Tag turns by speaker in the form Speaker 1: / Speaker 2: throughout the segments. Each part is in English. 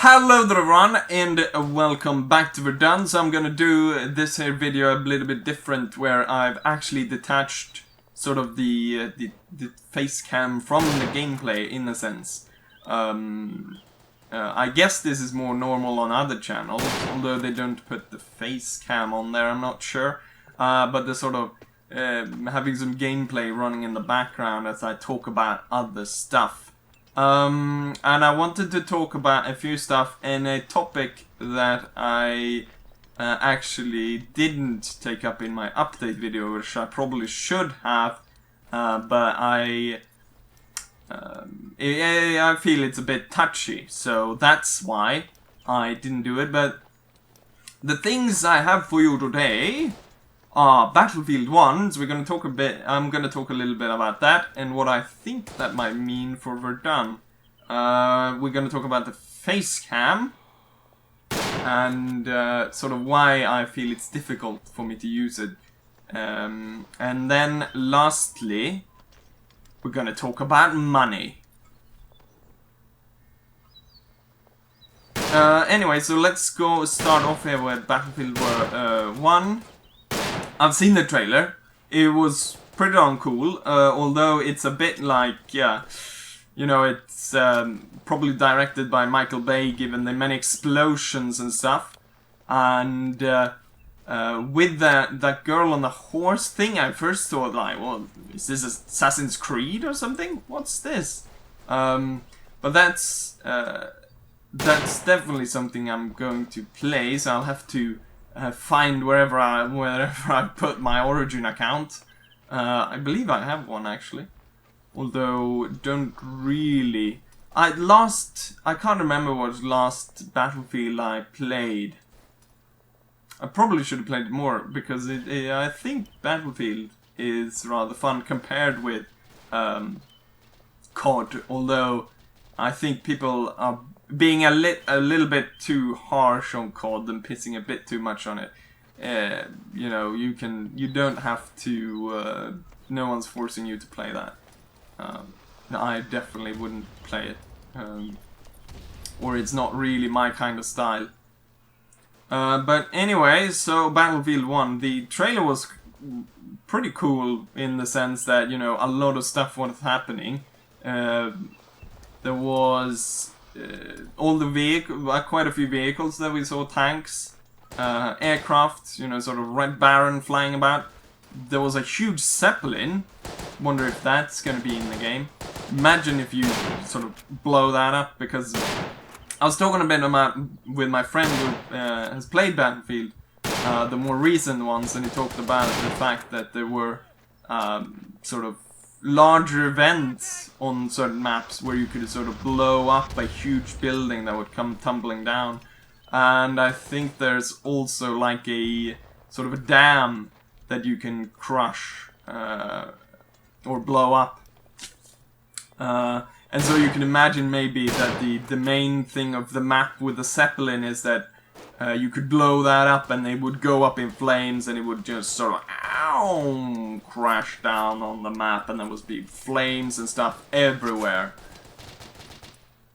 Speaker 1: Hello there everyone, and welcome back to VERDUN. So I'm gonna do this here video a little bit different, where I've actually detached sort of the face cam from the gameplay in a sense. I guess this is more normal on other channels, although they don't put the face cam on there, I'm not sure. But the sort of having some gameplay running in the background as I talk about other stuff. And I wanted to talk about a few stuff and a topic that I actually didn't take up in my update video, which I probably should have, but I feel it's a bit touchy, so that's why I didn't do it. But the things I have for you today are Battlefield 1, so I'm gonna talk a little bit about that and what I think that might mean for Verdun. We're gonna talk about the face cam and sort of why I feel it's difficult for me to use it. And then lastly, we're gonna talk about money. Anyway, so let's go start off here with Battlefield 1. I've seen the trailer. It was pretty darn cool, although it's a bit like, yeah, you know, it's probably directed by Michael Bay, given the many explosions and stuff. And with that girl on the horse thing, I first thought, like, well, is this Assassin's Creed or something? What's this? But that's definitely something I'm going to play, so I'll have to find wherever I put my Origin account. I believe I have one actually, although don't really. I can't remember what last Battlefield I played. I probably should have played more, because I think Battlefield is rather fun compared with COD. Although I think people are being a little bit too harsh on COD and pissing a bit too much on it. You know, you don't have to. No one's forcing you to play that. I definitely wouldn't play it, or it's not really my kind of style. But anyway, so Battlefield 1, the trailer was pretty cool in the sense that, you know, a lot of stuff was happening. There was all the quite a few vehicles that we saw, tanks, aircraft, you know, sort of Red Baron flying about. There was a huge Zeppelin. Wonder if that's going to be in the game. Imagine if you sort of blow that up, because I was talking a bit about with my friend who has played Battlefield, the more recent ones, and he talked about the fact that there were sort of larger events on certain maps where you could sort of blow up a huge building that would come tumbling down. And I think there's also like a sort of a dam that you can crush or blow up. And so you can imagine maybe that the main thing of the map with the Zeppelin is that you could blow that up and they would go up in flames, and it would just sort of crash down on the map, and there would be flames and stuff everywhere.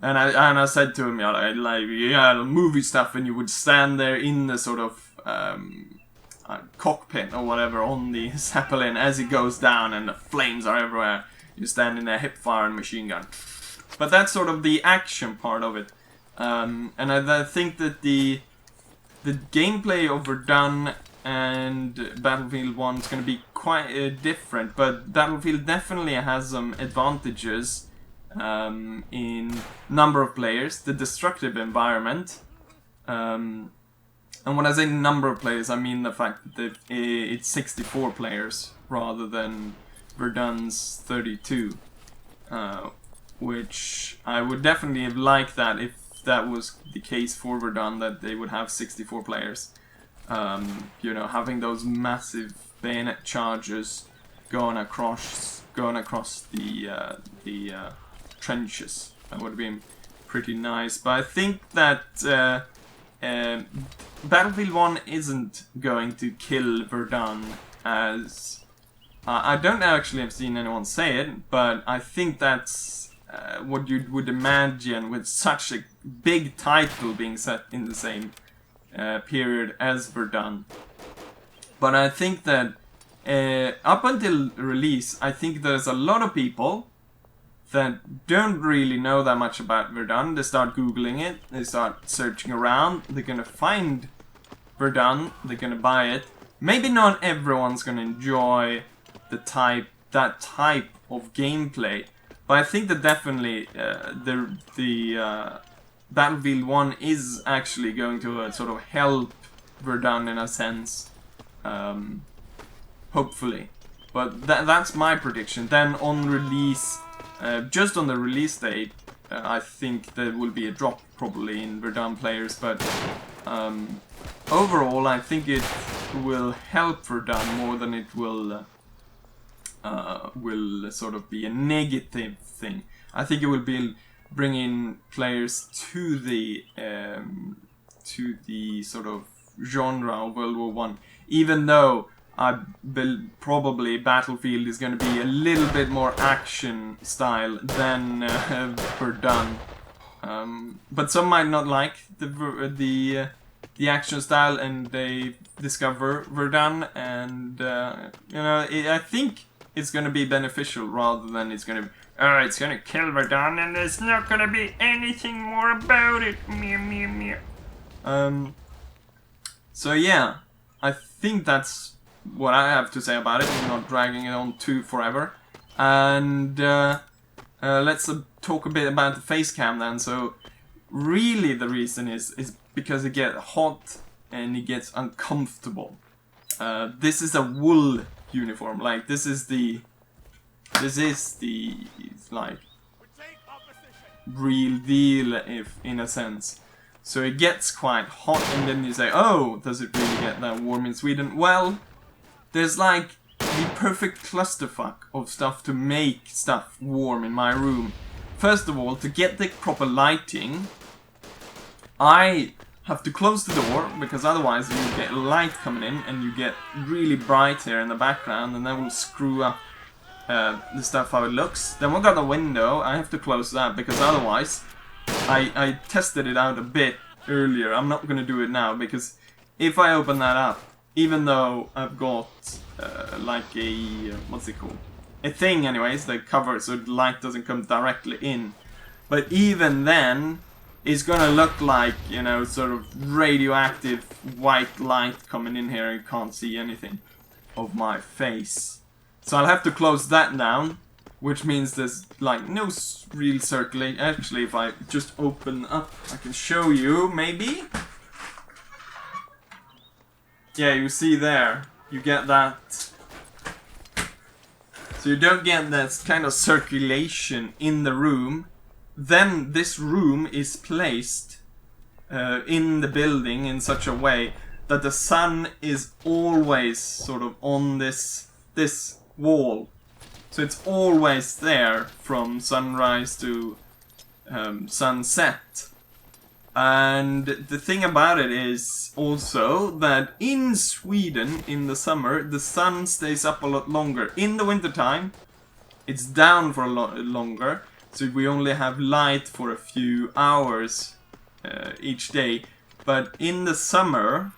Speaker 1: And I said to him, yeah, movie stuff, and you would stand there in the sort of cockpit or whatever on the Zeppelin as it goes down, and the flames are everywhere. You stand in a hipfire and machine gun. But that's sort of the action part of it. And I think that the gameplay of Verdun and Battlefield 1 is going to be quite different, but Battlefield definitely has some advantages in number of players, the destructive environment, and when I say number of players, I mean the fact that it's 64 players rather than Verdun's 32, which I would definitely have liked that if that was the case for Verdun, that they would have 64 players. You know, having those massive bayonet charges going across the trenches, that would have been pretty nice. But I think that Battlefield 1 isn't going to kill Verdun, as I don't actually have seen anyone say it, but I think that's what you would imagine with such a big title being set in the same period as Verdun. But I think that up until release, I think there's a lot of people that don't really know that much about Verdun. They start Googling it, they start searching around, they're gonna find Verdun, they're gonna buy it. Maybe not everyone's gonna enjoy that type of gameplay, but I think that definitely the Battlefield 1 is actually going to sort of help Verdun in a sense, hopefully. But that's my prediction. Then on release, just on the release date, I think there will be a drop probably in Verdun players, but overall I think it will help Verdun more than it will sort of be a negative thing. I think it will be bringing players to the sort of genre of World War One, even though probably Battlefield is going to be a little bit more action style than Verdun. But some might not like the action style, and they discover Verdun, and you know, I think it's going to be beneficial rather than it's going to it's going to kill Verdun and there's not going to be anything more about it. Meow, meow, meow. So yeah, I think that's what I have to say about it. I'm not dragging it on too forever. And let's talk a bit about the Facecam then. So really the reason is because it gets hot and it gets uncomfortable. This is a wool uniform. Like this is the like real deal, if in a sense. So it gets quite hot, and then you say, oh, does it really get that warm in Sweden? Well, there's like the perfect clusterfuck of stuff to make stuff warm in my room. First of all, to get the proper lighting, I have to close the door, because otherwise you get light coming in and you get really bright here in the background, and that will screw up the stuff how it looks. Then we've got the window. I have to close that, because otherwise I tested it out a bit earlier. I'm not going to do it now, because if I open that up, even though I've got like a what's it called, a thing anyways that covers so the light doesn't come directly in, but even then it's gonna look like, you know, sort of radioactive white light coming in here. You can't see anything of my face. So I'll have to close that down, which means there's like no real circulation. Actually, if I just open up, I can show you, maybe. Yeah, you see there, you get that. So you don't get that kind of circulation in the room. Then this room is placed in the building in such a way that the sun is always sort of on this wall. So it's always there from sunrise to sunset. And the thing about it is also that in Sweden, in the summer, the sun stays up a lot longer. In the wintertime, it's down for a lot longer. So we only have light for a few hours each day. But in the summer,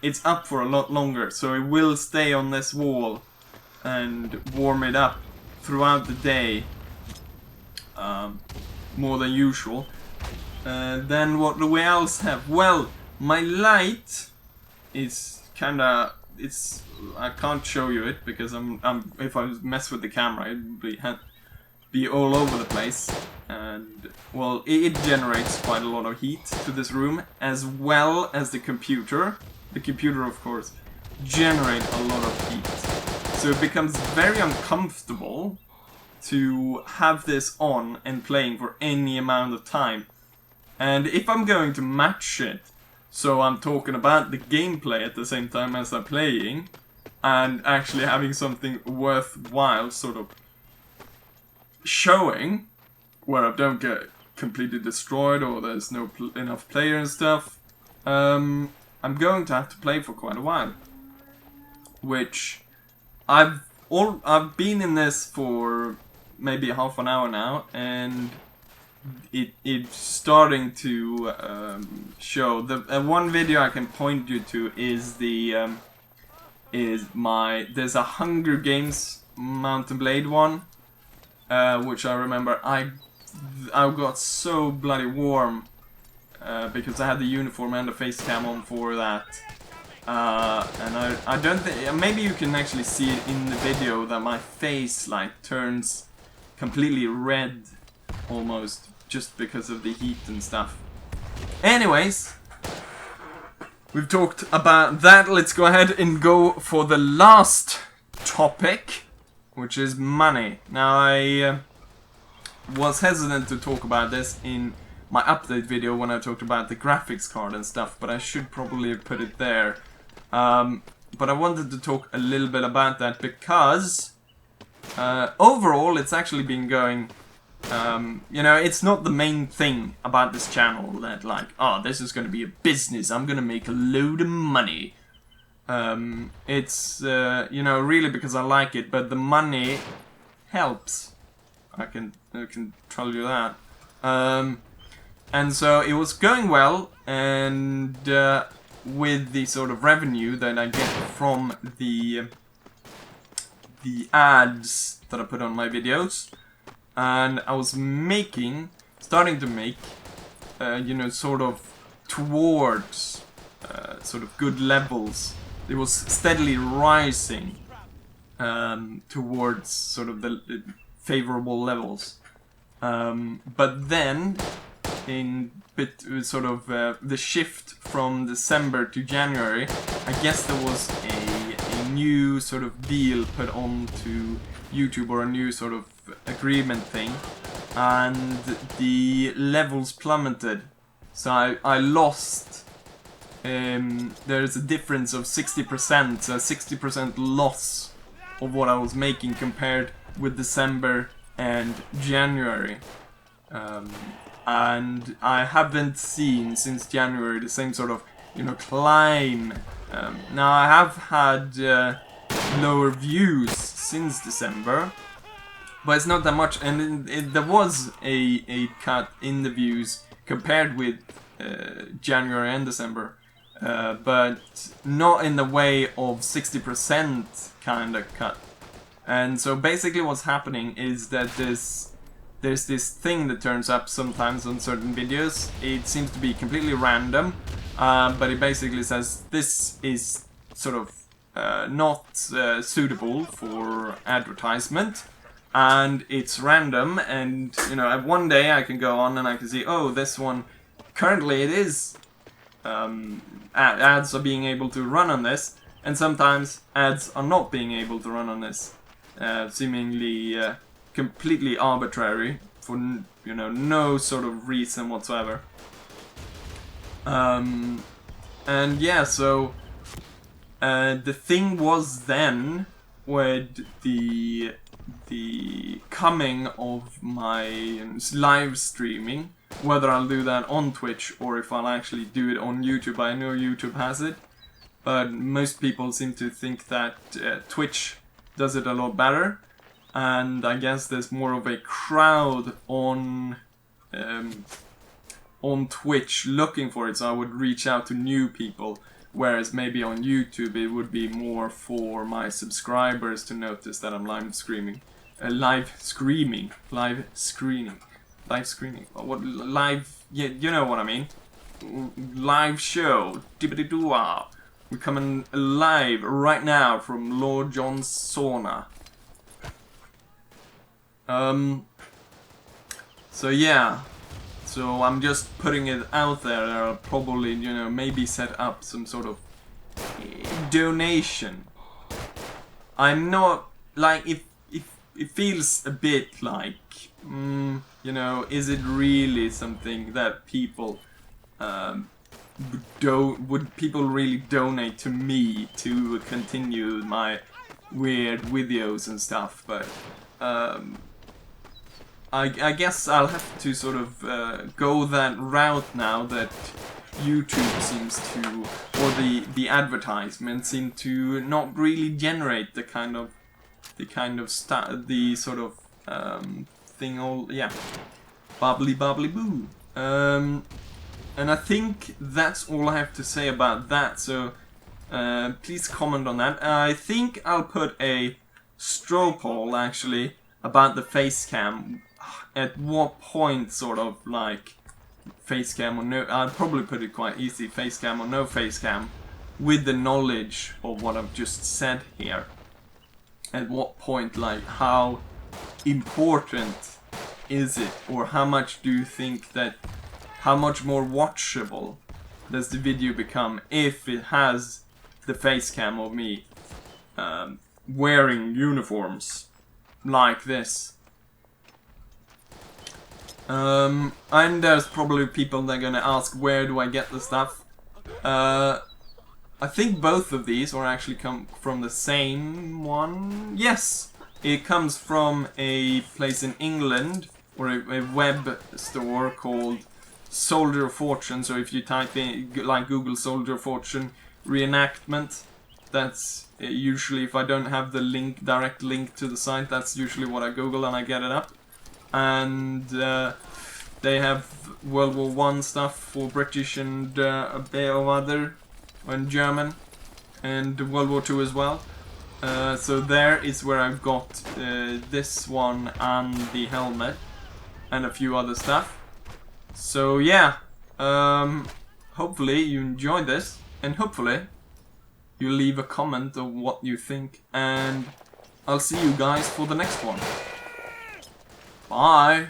Speaker 1: it's up for a lot longer. So it will stay on this wall and warm it up throughout the day, more than usual. Then what do we else have? Well, my light is kinda, I can't show you it because if I mess with the camera, it would be all over the place. And well, it generates quite a lot of heat to this room, as well as the computer. The computer, of course, generates a lot of heat. So it becomes very uncomfortable to have this on and playing for any amount of time. And if I'm going to match it, so I'm talking about the gameplay at the same time as I'm playing, and actually having something worthwhile sort of showing, where I don't get completely destroyed or there's no enough player and stuff, I'm going to have to play for quite a while. Which I've been in this for maybe half an hour now, and it's starting to show. The one video I can point you to is there's a Hunger Games Mountain Blade one, which I remember I got so bloody warm because I had the uniform and the face cam on for that. And I don't think, maybe you can actually see it in the video that my face like turns completely red almost just because of the heat and stuff. Anyways, we've talked about that. Let's go ahead and go for the last topic, which is money. Now I was hesitant to talk about this in my update video when I talked about the graphics card and stuff, but I should probably put it there. But I wanted to talk a little bit about that because overall it's actually been going, you know, it's not the main thing about this channel that like, oh, this is going to be a business, I'm going to make a load of money. It's, you know, really because I like it, but the money helps. I can tell you that. And so it was going well, and with the sort of revenue that I get from the ads that I put on my videos, and I was starting to make, you know, sort of towards sort of good levels. It was steadily rising towards sort of the favorable levels. But then, in sort of the shift from December to January, I guess there was a new sort of deal put on to YouTube, or a new sort of agreement thing, and the levels plummeted. So I lost, there's a difference of 60%, so 60% loss of what I was making compared with December and January. And I haven't seen since January the same sort of, you know, climb. Now I have had lower views since December, but it's not that much, and there was a cut in the views compared with January and December, but not in the way of 60% kind of cut. And so basically what's happening is that there's this thing that turns up sometimes on certain videos. It seems to be completely random, but it basically says this is sort of not suitable for advertisement, and it's random, and you know, one day I can go on and I can see, oh, this one, currently it is, ads are being able to run on this, and sometimes ads are not being able to run on this, seemingly completely arbitrary for, you know, no sort of reason whatsoever. And yeah, so the thing was then with the coming of my live streaming, whether I'll do that on Twitch or if I'll actually do it on YouTube. I know YouTube has it, but most people seem to think that Twitch does it a lot better, and I guess there's more of a crowd on Twitch looking for it, so I would reach out to new people, whereas maybe on YouTube it would be more for my subscribers to notice that I'm live screening. What live? Yeah, you know what I mean. Live show. Dibbidi-doo-wah. We're coming live right now from Lord John's sauna. So yeah. So I'm just putting it out there. I'll probably, you know, maybe set up some sort of donation. I'm not like, if it feels a bit like, you know, is it really something that people would people really donate to me to continue my weird videos and stuff? But I guess I'll have to sort of go that route now that YouTube seems to, or the advertisements seem to not really generate the sort of thing. All yeah, bubbly boo. And I think that's all I have to say about that. So please comment on that. I think I'll put a straw poll actually about the Facecam. At what point, sort of like Facecam or no? I'd probably put it quite easy: Facecam or no Facecam, with the knowledge of what I've just said here. At what point, like, how important is it, or how much do you think that, how much more watchable does the video become if it has the Facecam of me wearing uniforms like this? And there's probably people that are gonna ask, where do I get the stuff? I think both of these are actually come from the same one. Yes, it comes from a place in England, or a web store called Soldier of Fortune. So if you type in, like, Google Soldier of Fortune reenactment, that's usually, if I don't have the link, direct link to the site, that's usually what I Google and I get it up. And they have World War I stuff for British and a bit of other, and German, and World War II as well. So there is where I've got this one and the helmet and a few other stuff. So yeah, hopefully you enjoyed this, and hopefully you leave a comment of what you think, and I'll see you guys for the next one. Bye!